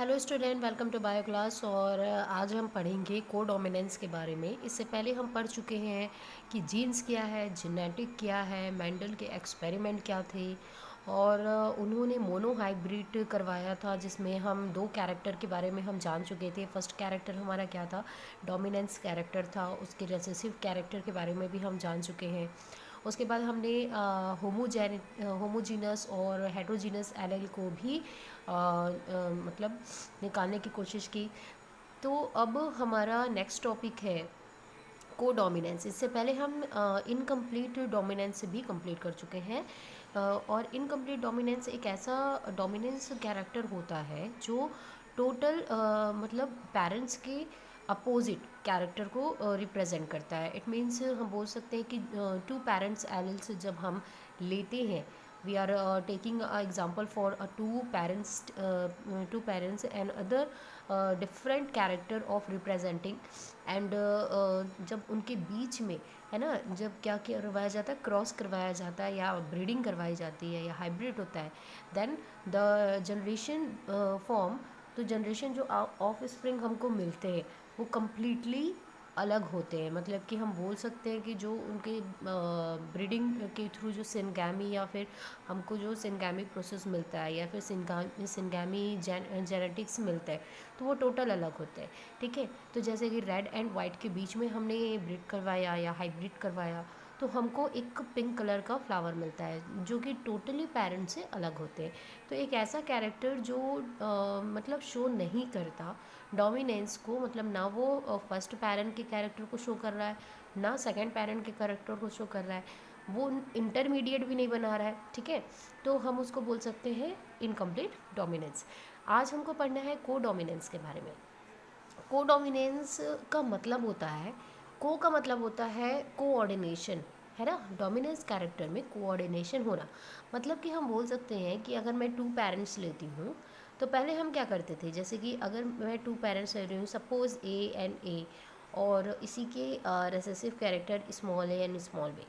Hello student, welcome to bio class. और आज हम पढ़ेंगे कोडोमिनेंस के बारे में। इससे पहले हम पढ़ चुके हैं कि जीन्स क्या है, जेनेटिक क्या है, मेंडल के एक्सपेरिमेंट क्या थे। और उन्होंने मोनोहाइब्रिड करवाया था जिसमें हम दो कैरेक्टर के बारे में हम जान चुके थे। फर्स्ट कैरेक्टर हमारा क्या था, डोमिनेंस कैरेक्टर था। उसके रेसेसिव कैरेक्टर के बारे में भी हम जान चुके हैं। उसके बाद हमने होमोजीनस और हेट्रोजीनस एलील को भी मतलब निकालने की कोशिश की। तो अब हमारा नेक्स्ट टॉपिक है को डोमिनेंस। इससे पहले हम इनकम्प्लीट डोमिनेंस भी कंप्लीट कर चुके हैं। और इनकम्प्लीट डोमिनेंस एक ऐसा डोमिनेंस कैरेक्टर होता है जो टोटल मतलब पेरेंट्स के अपोजिट कैरेक्टर को रिप्रेजेंट करता है। इट मीन्स हम बोल सकते हैं कि टू पेरेंट्स एलिल्स जब हम लेते हैं, we are taking a example for a two parents and other different character of representing and जब उनके बीच में है ना, जब क्या करवाया जाता है, क्रॉस करवाया जाता है या ब्रीडिंग करवाई जाती है या हाइब्रिड होता है, देन द जनरेशन फॉर्म। तो जनरेशन जो ऑफ स्प्रिंग हमको मिलते हैं वो कम्प्लीटली अलग होते हैं। मतलब कि हम बोल सकते हैं कि जो उनके ब्रीडिंग के थ्रू जो सिनगैमी या फिर हमको जो सिनगैमिक प्रोसेस मिलता है या फिर सिनगैमी जेनेटिक्स मिलता है, तो वो टोटल अलग होते हैं। ठीक है, तो जैसे कि रेड एंड वाइट के बीच में हमने ब्रीड करवाया या हाइब्रिड करवाया तो हमको एक पिंक कलर का फ्लावर मिलता है जो कि टोटली पेरेंट से अलग होते हैं। तो एक ऐसा कैरेक्टर जो मतलब शो नहीं करता डोमिनेंस को, मतलब ना वो फर्स्ट पेरेंट के कैरेक्टर को शो कर रहा है, ना सेकंड पेरेंट के कैरेक्टर को शो कर रहा है, वो इंटरमीडिएट भी नहीं बना रहा है। ठीक है, तो हम उसको बोल सकते हैं इनकम्प्लीट डोमिनेंस। आज हमको पढ़ना है को डोमिनेंस के बारे में। को डोमिनेंस का मतलब होता है, को का मतलब होता है कोऑर्डिनेशन, है ना। डोमिनेंस कैरेक्टर में कोऑर्डिनेशन होना, मतलब कि हम बोल सकते हैं कि अगर मैं टू पेरेंट्स लेती हूँ तो पहले हम क्या करते थे, जैसे कि अगर मैं टू पेरेंट्स ले रही हूँ, सपोज ए एंड ए, और इसी के recessive character small A and small B,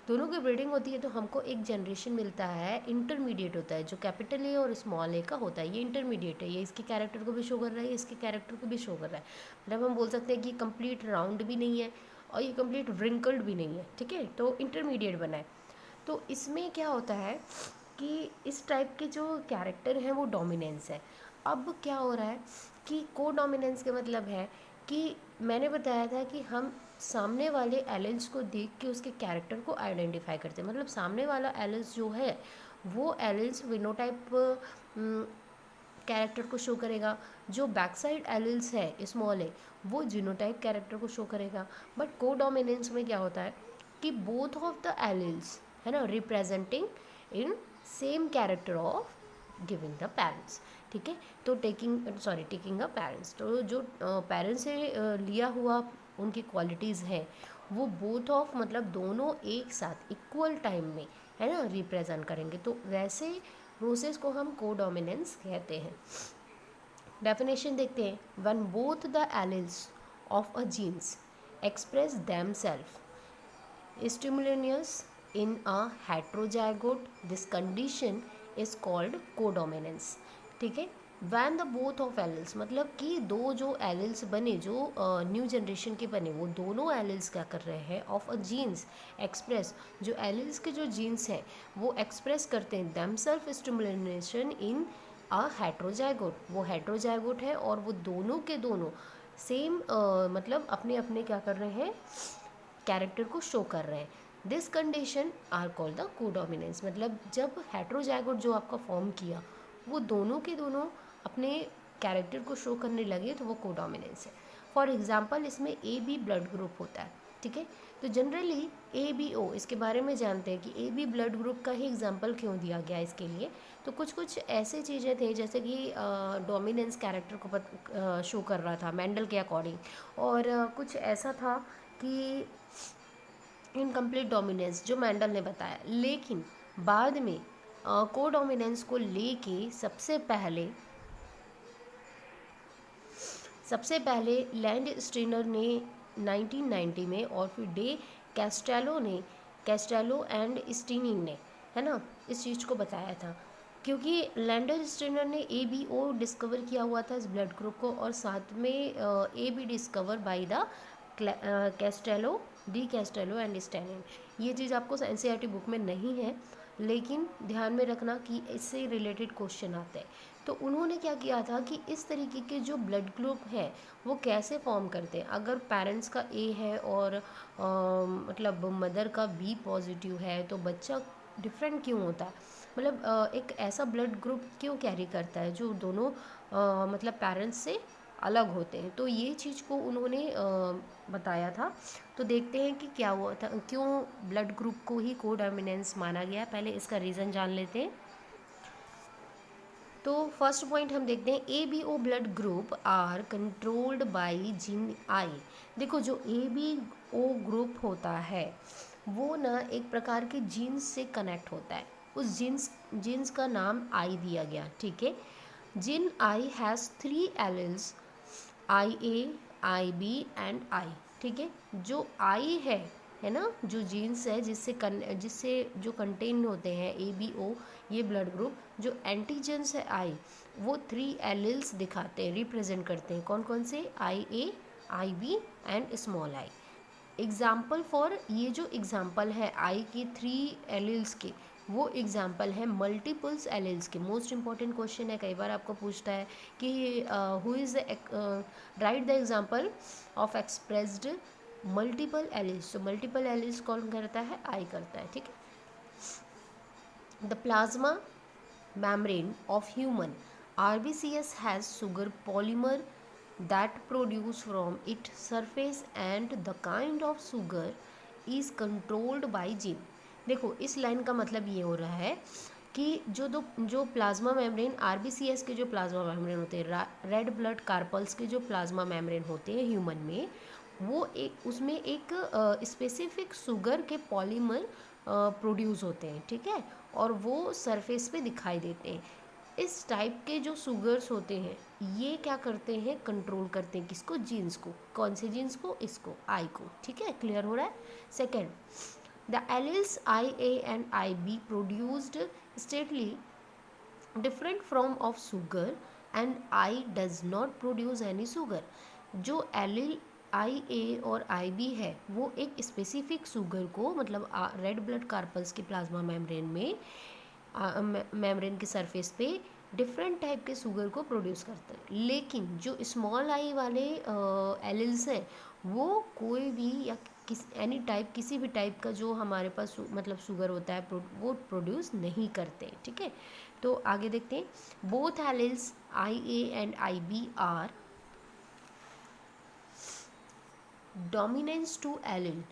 दोनों की ब्रीडिंग होती है तो हमको एक जनरेशन मिलता है। इंटरमीडिएट होता है जो कैपिटल ए और स्मॉल ए का होता है, ये इंटरमीडिएट है। ये इसके कैरेक्टर को भी शो कर रहा है, इसके कैरेक्टर को भी शो कर रहा है। मतलब हम बोल सकते हैं कि कंप्लीट राउंड भी नहीं है और ये कंप्लीट व्रिंकल्ड भी नहीं है। ठीक है, तो इंटरमीडिएट बना है। तो इसमें क्या होता है कि इस टाइप के जो कैरेक्टर हैं वो डोमिनेंस है। अब क्या हो रहा है कि को डोमिनेंस का मतलब है कि मैंने बताया था कि हम सामने वाले एलिल्स को देख के उसके कैरेक्टर को आइडेंटिफाई करते हैं। मतलब सामने वाला एलिल्स जो है वो एलिल्स विनोटाइप कैरेक्टर को शो करेगा, जो बैक साइड एलिल्स है स्मॉल है वो जीनोटाइप कैरेक्टर को शो करेगा। बट को डोमिनेंस में क्या होता है कि बोथ ऑफ द एलिल्स, है ना, representing in same character of giving the parents. ठीक है, तो टेकिंग अ पेरेंट्स, तो जो पेरेंट्स से लिया हुआ उनकी क्वालिटीज़ हैं वो बोथ ऑफ, मतलब दोनों एक साथ इक्वल टाइम में, है ना, रिप्रेजेंट करेंगे। तो वैसे प्रोसेस को हम कोडोमिनेंस कहते हैं। डेफिनेशन देखते हैं। When both the alleles of a genes express themselves stimultaneous in a heterozygote, this condition is called codominance। ठीक है, when the both of alleles, मतलब कि दो जो एलिल्स बने, जो न्यू जनरेशन के बने, वो दोनों एलिल्स क्या कर रहे हैं, ऑफ अ जीन्स एक्सप्रेस, जो एलिल्स के जो जीन्स हैं वो एक्सप्रेस करते हैं देमसेल्फ स्टिमुलेशन इन अ हेट्रोजाइगोट। वो हेट्रोजाइगोट है और वो दोनों के दोनों सेम मतलब अपने अपने क्या कर रहे हैं, कैरेक्टर को शो कर रहे हैं। This condition are called the codominance. मतलब जब हेट्रोजाइगोट जो आपका फॉर्म किया वो दोनों के दोनों अपने कैरेक्टर को शो करने लगे तो वो कोडोमिनेंस है। फॉर एग्जांपल इसमें ए बी ब्लड ग्रुप होता है। ठीक है, तो जनरली ए बी ओ इसके बारे में जानते हैं कि ए बी ब्लड ग्रुप का ही एग्जांपल क्यों दिया गया इसके लिए। तो कुछ कुछ ऐसे चीज़ें थे जैसे कि डोमिनेंस कैरेक्टर को शो कर रहा था मेंडल के अकॉर्डिंग, और कुछ ऐसा था कि इनकम्प्लीट डोमिनेंस जो मैंडल ने बताया। लेकिन बाद में को डोमिनेंस को लेके सबसे पहले लैंड स्टीनर ने 1990 में, और फिर डे कैस्टेलो एंड स्टीनिंग ने, है ना, इस चीज़ को बताया था। क्योंकि लैंडर स्टेनर ने ABO डिस्कवर किया हुआ था इस ब्लड ग्रुप को, और साथ में AB discover by the Castelo de Castelo and स्टेनिन। ये चीज़ आपको NCERT बुक में नहीं है, लेकिन ध्यान में रखना कि इससे रिलेटेड क्वेश्चन आते हैं। तो उन्होंने क्या किया था कि इस तरीके के जो ब्लड ग्रुप है वो कैसे फॉर्म करते हैं। अगर पेरेंट्स का A है और मतलब मदर का B पॉजिटिव है तो बच्चा डिफरेंट क्यों होता है, मतलब एक ऐसा ब्लड ग्रुप क्यों कैरी करता है जो दोनों मतलब पेरेंट्स से अलग होते हैं। तो ये चीज़ को उन्होंने बताया था। तो देखते हैं कि क्या हुआ था, क्यों ब्लड ग्रुप को ही कोडोमिनेंस माना गया। पहले इसका रीज़न जान लेते हैं। तो फर्स्ट पॉइंट हम देखते हैं, ABO blood group are controlled by gene I. देखो जो ABO ग्रुप होता है वो ना एक प्रकार के जीन्स से कनेक्ट होता है। उस जीन्स का नाम आई दिया गया, ठीक है। Gene I has 3 alleles, IA, IB and I, ठीक है। जो आई है ना, जो जीन्स है जिससे जो कंटेन होते हैं ABO ये ब्लड ग्रुप, जो एंटीजेंस है आई, वो 3 एलील्स दिखाते हैं, रिप्रेजेंट करते हैं। कौन कौन से? IA, IB and small I. Example for, ये जो एग्जाम्पल है आई के 3 एलील्स के, वो एग्जाम्पल है मल्टीपल्स एलील्स के। मोस्ट इंपॉर्टेंट क्वेश्चन है, कई बार आपको पूछता है कि who is right the example of expressed multiple alleles. तो मल्टीपल एलील्स कौन करता है? आई करता है, ठीक है। The plasma membrane of human RBCS has sugar polymer that produce from its surface and the kind of sugar is controlled by gene। देखो इस लाइन का मतलब ये हो रहा है कि जो प्लाज्मा मेम्ब्रेन RBCS के जो प्लाज्मा मेम्ब्रेन होते हैं, रेड ब्लड कार्पल्स के जो प्लाज्मा मेम्ब्रेन होते हैं ह्यूमन में, वो एक उसमें एक स्पेसिफिक शुगर के पॉलीमर प्रोड्यूस होते हैं, ठीक है, और वो सरफेस पे दिखाई देते हैं। इस टाइप के जो शुगर्स होते हैं ये क्या करते हैं? कंट्रोल करते हैं किसको? जीन्स को। कौन से जीन्स को? इसको, आई को, ठीक है। क्लियर हो रहा है? Second, the alleles IA and IB produced stately different from of sugar and I does not produce any sugar. जो एलील IA और IB है वो एक स्पेसिफिक शुगर को, मतलब रेड ब्लड कार्पल्स के प्लाज्मा मेम्ब्रेन में मेम्ब्रेन के सरफेस पे डिफरेंट टाइप के शुगर को प्रोड्यूस करता है। लेकिन जो स्मॉल आई वाले एलिल्स हैं वो कोई भी या किसी भी टाइप का जो हमारे पास मतलब शुगर होता है वो प्रोड्यूस नहीं करते, ठीक है। तो आगे देखते हैं, both alleles IA and IB are dominance to allele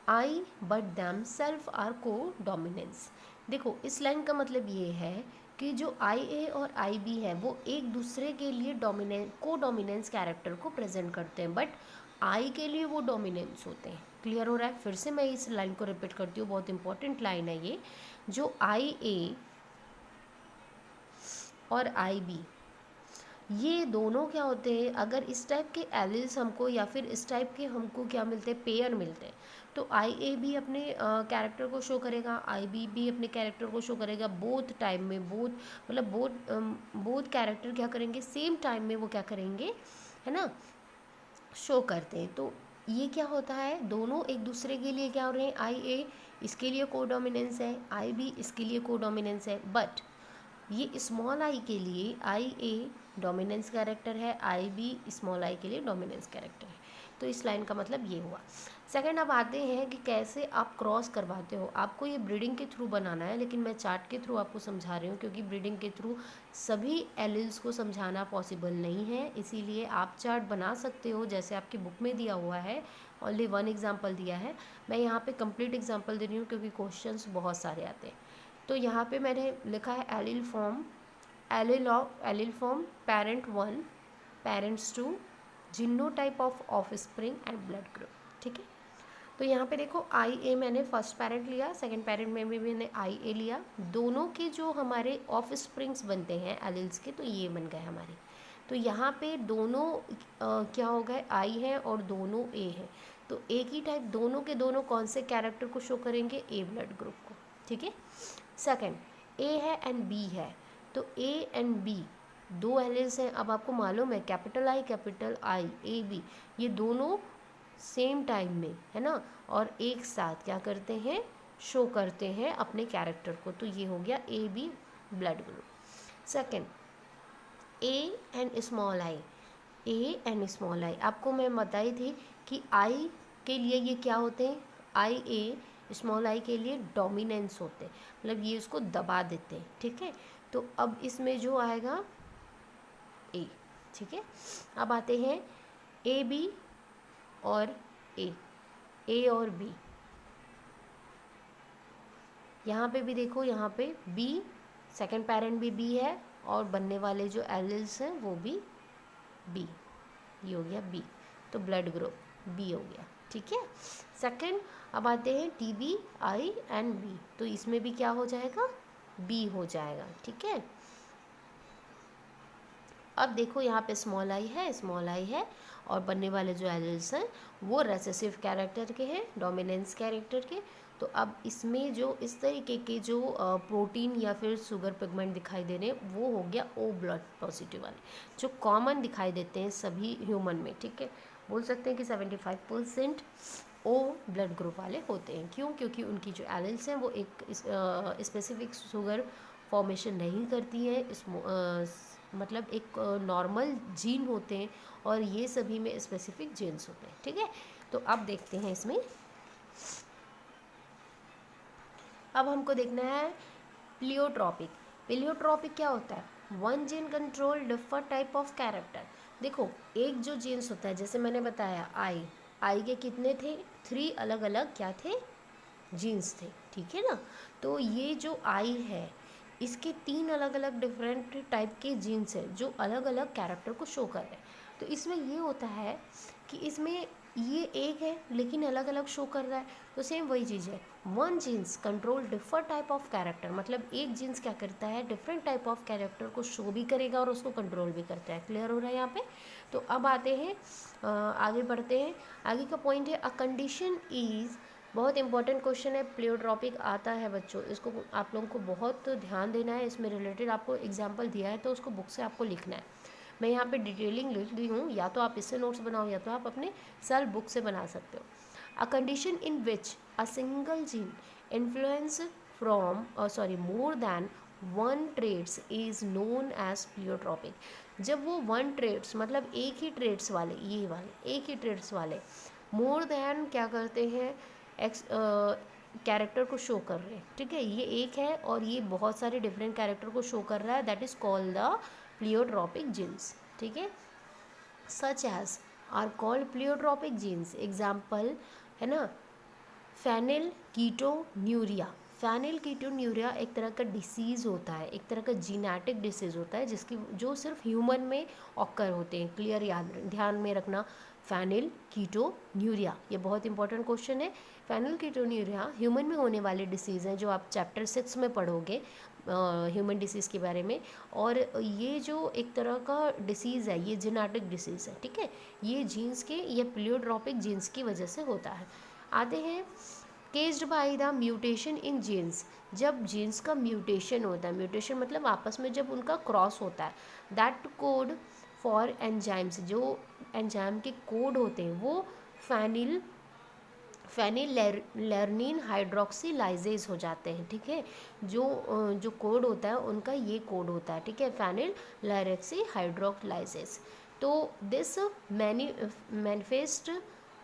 I but them self are codominance. देखो इस लाइन का मतलब ये है कि जो IA और IB है वो एक दूसरे के लिए को डोमिनेंस कैरेक्टर को प्रेजेंट करते हैं, बट I के लिए वो डोमिनेंस होते हैं। क्लियर हो रहा है? फिर से मैं इस लाइन को रिपीट करती हूँ, बहुत इंपॉर्टेंट लाइन है ये। जो IA और IB ये दोनों क्या होते हैं, अगर इस टाइप के एलिल्स हमको या फिर इस टाइप के हमको क्या मिलते हैं? पेयर मिलते हैं। तो IA भी अपने कैरेक्टर को शो करेगा, IB भी अपने कैरेक्टर को शो करेगा। बोथ टाइम में मतलब बोथ कैरेक्टर क्या करेंगे? सेम टाइम में वो क्या करेंगे, है ना, शो करते हैं। तो ये क्या होता है? दोनों एक दूसरे के लिए क्या हो रहे हैं? IA इसके लिए कोडोमिनेंस है, IB इसके लिए कोडोमिनेंस है, बट ये स्मॉल आई के लिए IA डोमिनेंस कैरेक्टर है, IB स्मॉल आई के लिए डोमिनेंस कैरेक्टर है। तो इस लाइन का मतलब ये हुआ। सेकंड, अब आते हैं कि कैसे आप क्रॉस करवाते हो। आपको ये ब्रीडिंग के थ्रू बनाना है, लेकिन मैं चार्ट के थ्रू आपको समझा रही हूँ क्योंकि ब्रीडिंग के थ्रू सभी एलिल्स को समझाना पॉसिबल नहीं है। इसीलिए आप चार्ट बना सकते हो जैसे आपकी बुक में दिया हुआ है, ओनली 1 एग्जाम्पल दिया है। मैं यहाँ पे कंप्लीट एग्जाम्पल दे रही हूँ क्योंकि क्वेश्चंस बहुत सारे आते हैं। तो यहाँ पे मैंने लिखा है allele form parent 1, parents 2, genotype of spring and blood group, ठीक है। तो यहाँ पे देखो IA मैंने फर्स्ट पेरेंट लिया, सेकंड पेरेंट में भी मैंने IA लिया। दोनों के जो हमारे ऑफ स्प्रिंग्स बनते हैं एलिल्स के, तो ये बन गए हमारे। तो यहाँ पे दोनों क्या हो गए? I है और दोनों A है। तो एक ही टाइप दोनों के दोनों कौन से कैरेक्टर को शो करेंगे? A ब्लड ग्रुप को, ठीक है। सेकंड, ए है एंड बी है, तो ए एंड बी दो एलिल्स हैं। अब आपको मालूम है कैपिटल आई ए बी ये दोनों सेम टाइम में है ना, और एक साथ क्या करते हैं, शो करते हैं अपने कैरेक्टर को, तो ये हो गया A B blood group. Second, A and small I, A and small I आपको मैं बताई थी कि आई के लिए ये क्या होते हैं, आई ए स्मॉल आई के लिए डोमिनेंस होते हैं, मतलब ये उसको दबा देते हैं, ठीक है। तो अब इसमें जो आएगा ए, ठीक है। अब आते हैं ए बी और ए और बी, यहाँ पे भी देखो, यहाँ पे बी सेकंड पेरेंट भी बी है और बनने वाले जो एलिल्स हैं वो भी बी, ये हो गया बी, तो ब्लड ग्रुप बी हो गया, ठीक है। सेकंड, अब आते हैं T B I and B, तो इसमें भी क्या हो जाएगा, बी हो जाएगा, ठीक है। अब देखो यहाँ पे स्मॉल आई है और बनने वाले जो एलिल्स हैं वो रेसेसिव कैरेक्टर के हैं, डोमिनेंस कैरेक्टर के। तो अब इसमें जो इस तरीके के जो प्रोटीन या फिर शुगर पिगमेंट दिखाई दे रहे हैं वो हो गया ओ ब्लड पॉजिटिव वाले, जो कॉमन दिखाई देते हैं सभी ह्यूमन में, ठीक है। बोल सकते हैं कि 75% ओ ब्लड ग्रुप वाले होते हैं। क्यों? क्योंकि उनकी जो एलिल्स हैं वो एक स्पेसिफिक शुगर फॉर्मेशन नहीं करती है, मतलब एक नॉर्मल जीन होते हैं और ये सभी में स्पेसिफिक जीन्स होते हैं, ठीक है। तो अब देखते हैं इसमें, अब हमको देखना है प्लियोट्रॉपिक। प्लियोट्रॉपिक क्या होता है, one gene control different type of character. देखो एक जो जीन्स होता है, जैसे मैंने बताया आई के कितने थे, 3 अलग अलग क्या थे, जीन्स थे, ठीक है ना। तो ये जो आई है इसके 3 अलग अलग डिफरेंट टाइप के जीन्स हैं जो अलग अलग कैरेक्टर को शो कर रहे हैं। तो इसमें ये होता है कि इसमें ये एक है लेकिन अलग अलग शो कर रहा है, तो सेम वही चीज़ है, one jeans control different type of character, मतलब एक जीन्स क्या करता है, डिफरेंट टाइप ऑफ कैरेक्टर को शो भी करेगा और उसको कंट्रोल भी करता है। क्लियर हो रहा है यहाँ पे। तो अब आते हैं आगे बढ़ते हैं। आगे का पॉइंट है अ कंडीशन इज़, बहुत इंपॉर्टेंट क्वेश्चन है, प्लियोट्रॉपिक आता है बच्चों, इसको आप लोगों को बहुत ध्यान देना है, इसमें रिलेटेड आपको एग्जांपल दिया है तो उसको बुक से आपको लिखना है। मैं यहाँ पे डिटेलिंग लिख दी हूँ, या तो आप इससे नोट्स बनाओ या तो आप अपने सेल्फ बुक से बना सकते हो। A condition in which a single gene influence from more than one trades is known as pleiotropic. जब वो वन ट्रेड्स मतलब एक ही ट्रेड्स वाले, ये वाले एक ही ट्रेड्स वाले मोर दैन क्या करते हैं, कैरेक्टर को शो कर रहे हैं, ठीक है। ये एक है और ये बहुत सारे डिफरेंट कैरेक्टर को शो कर रहा है, that is called the pleiotropic genes, ठीक है। Such as are called pleiotropic genes, example है ना, फेनिल कीटोन्यूरिया। फेनिल कीटोन्यूरिया एक तरह का डिसीज़ होता है, एक तरह का जीनेटिक डिसीज़ होता है जिसकी जो सिर्फ ह्यूमन में ऑकर होते हैं। क्लियर, याद ध्यान में रखना, फेनिल कीटोन्यूरिया, ये बहुत इंपॉर्टेंट क्वेश्चन है। फेनिल कीटोन्यूरिया ह्यूमन में होने वाले डिसीज़ हैं जो आप चैप्टर 6 में पढ़ोगे ह्यूमन डिसीज़ के बारे में। और ये जो एक तरह का डिसीज़ है ये जेनेटिक डिसीज़ है, ठीक है। ये जीन्स के, ये प्लियोट्रॉपिक जीन्स की वजह से होता है। आते हैं caused by the mutation in genes, जब जीन्स का म्यूटेशन होता है, म्यूटेशन मतलब आपस में जब उनका क्रॉस होता है, दैट कोड फॉर एंजाइम्स, जो एंजाइम के कोड होते हैं वो फेनिलैलनिन हाइड्रोक्सीलाइजेज हो जाते हैं, ठीक है। जो कोड होता है उनका ये कोड होता है, ठीक है, फेनिलैलनिन हाइड्रोक्सीलाइजेज। तो this manifest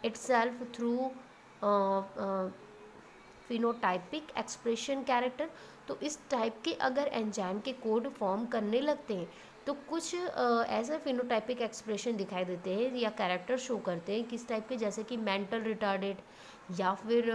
itself through phenotypic expression character. तो इस टाइप के अगर एंजाइम के कोड फॉर्म करने लगते हैं तो कुछ ऐसे फिनोटाइपिक एक्सप्रेशन दिखाई देते हैं या कैरेक्टर शो करते हैं किस टाइप के, जैसे कि मेंटल रिटार्डेड, या फिर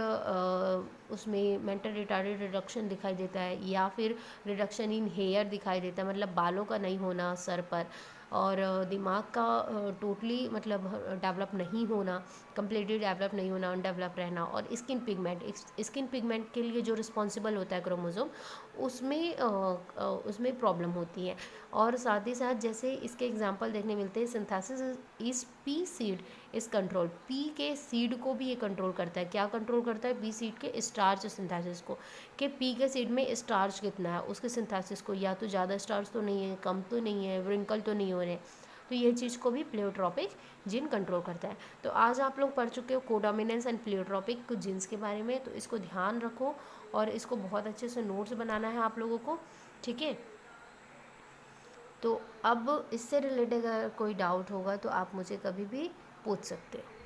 उसमें मेंटल रिटार्डेड रिडक्शन दिखाई देता है, या फिर रिडक्शन इन हेयर दिखाई देता है, मतलब बालों का नहीं होना सर पर, और दिमाग का टोटली मतलब डेवलप नहीं होना, कम्प्लीटली डेवलप नहीं होना, अनडेवलप रहना। और स्किन पिगमेंट के लिए जो रिस्पॉन्सिबल होता है क्रोमोसोम, उसमें प्रॉब्लम होती है। और साथ ही साथ जैसे इसके एग्जांपल देखने मिलते हैं, synthesis is P seed is control, P के सीड को भी ये कंट्रोल करता है। क्या कंट्रोल करता है? पी सीड के स्टार्च सिंथेसिस को, कि पी के सीड में स्टार्च कितना है, उसके सिंथेसिस को, या तो ज़्यादा स्टार्च तो नहीं है, कम तो नहीं है, व्रिंकल तो नहीं हो रहे, तो ये चीज़ को भी प्लेयोट्रॉपिक जीन कंट्रोल करता है। तो आज आप लोग पढ़ चुके हो कोडोमिनेंस एंड प्लेयोट्रॉपिक जीन्स के बारे में, तो इसको ध्यान रखो और इसको बहुत अच्छे से नोट्स बनाना है आप लोगों को, ठीक है। तो अब इससे रिलेटेड अगर कोई डाउट होगा तो आप मुझे कभी भी पूछ सकते हो।